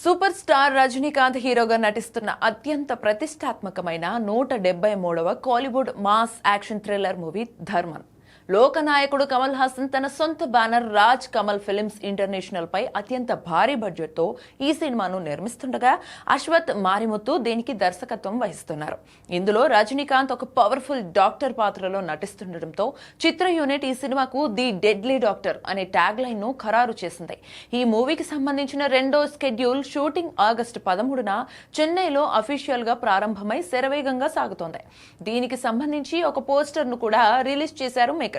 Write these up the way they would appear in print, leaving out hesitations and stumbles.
Super star Rajinikanth హీరోగా నటిస్తున్న అత్యంత ప్రతిష్టాత్మకమైన 173వ Kollywood mass action thriller movie Dharman. లోకనాయకుడు కమల్ హాసన్ తన సొంత banner Raj Kamal films international పై అత్యంత భారీ బడ్జెట్ తో ఈ సినిమాను నిర్మిస్తుండగా అశ్వత్ మారిముత్తు దీనికి దర్శకత్వం వహిస్తున్నారు. ఇందులో రజనీకాంత్ ఒక పవర్ఫుల్ డాక్టర్ పాత్రలో నటిస్తుండటంతో చిత్ర యూనిట్ ఈ సినిమాకు ది డెడ్లీ డాక్టర్ అనే ట్యాగ్ లైన్ ను ఖరారు చేసింది. ఈ మూవీకి సంబంధించిన రెండో స్కెడ్యూల్ షూటింగ్ ఆగస్టు 13న చెన్నైలో అఫీషియల్ గా ప్రారంభమై శరవేగంగా సాగుతోంది. దీనికి సంబంధించి ఒక పోస్టర్ ను కూడా రిలీజ్ చేశారు మేకర్స్.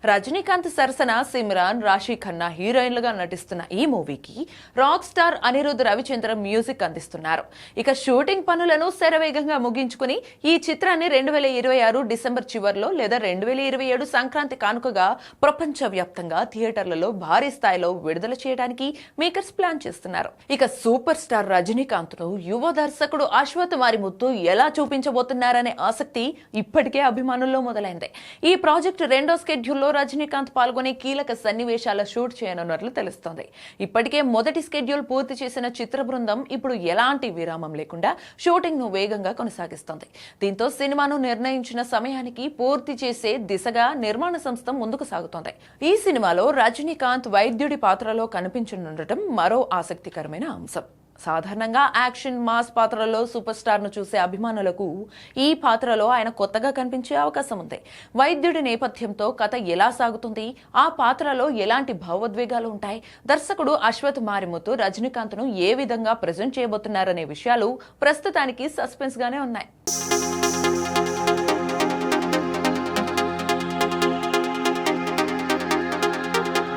రజనీకాంత్ సరసన సిమ్రాన్, రాశి ఖన్నా హీరోయిన్లుగా నటిస్తున్న ఈ మూవీకి rock star Anirudh Ravichandra music అందిస్తున్నారు. ఇక షూటింగ్ పనులను శరవేగంగా ముగించుకుని ఈ చిత్రాన్ని 2026 డిసెంబర్ చివర్లో లేదా 2027 సంక్రాంతి కానుకగా ప్రపంచ వ్యాప్తంగా థియేటర్లలో భారీ స్థాయిలో విడుదల చేయడానికి మేకర్స్ ప్లాన్ చేస్తున్నారు. ఇక సూపర్ స్టార్ రజనీకాంత్ ను యువ దర్శకుడు అశ్వత్ మారిముత్తు ఎలా చూపించబోతున్నారనే ఆసక్తి ఇప్పటికే అభిమానుల్లో మొదలైంది. ఈ ప్రాజెక్టు రెండో స్కెడ్యూల్లో రజనీకాంత్ పాల్గొనే కీలక సన్నివేశాల షూట్ చేయనున్నట్లు తెలుస్తోంది. ఇప్పటికే మొదటి స్కెడ్యూల్ పూర్తి చేసిన చిత్ర బృందం ఇప్పుడు ఎలాంటి విరామం లేకుండా షూటింగ్ ను వేగంగా కొనసాగిస్తోంది. దీంతో సినిమాను నిర్ణయించిన సమయానికి పూర్తి చేసే దిశగా నిర్మాణ సంస్థ ముందుకు సాగుతోంది. ఈ సినిమాలో రజనీకాంత్ వైద్యుడి పాత్రలో కనిపించనుండటం మరో ఆసక్తికరమైన అంశం. సాధారణంగా యాక్షన్ మాస్ పాత్రలో సూపర్ స్టార్ ను చూసే అభిమానులకు ఈ పాత్రలో ఆయన కొత్తగా కనిపించే అవకాశం ఉంది. వైద్యుడి నేపథ్యంతో కథ ఎలా సాగుతుంది, ఆ పాత్రలో ఎలాంటి భావోద్వేగాలు ఉంటాయి, దర్శకుడు అశ్వత్ మారిముత్తు రజనీకాంత్ ను ఏ విధంగా ప్రెజెంట్ చేయబోతున్నారనే విషయాలు ప్రస్తుతానికి సస్పెన్స్ గానే ఉన్నాయి.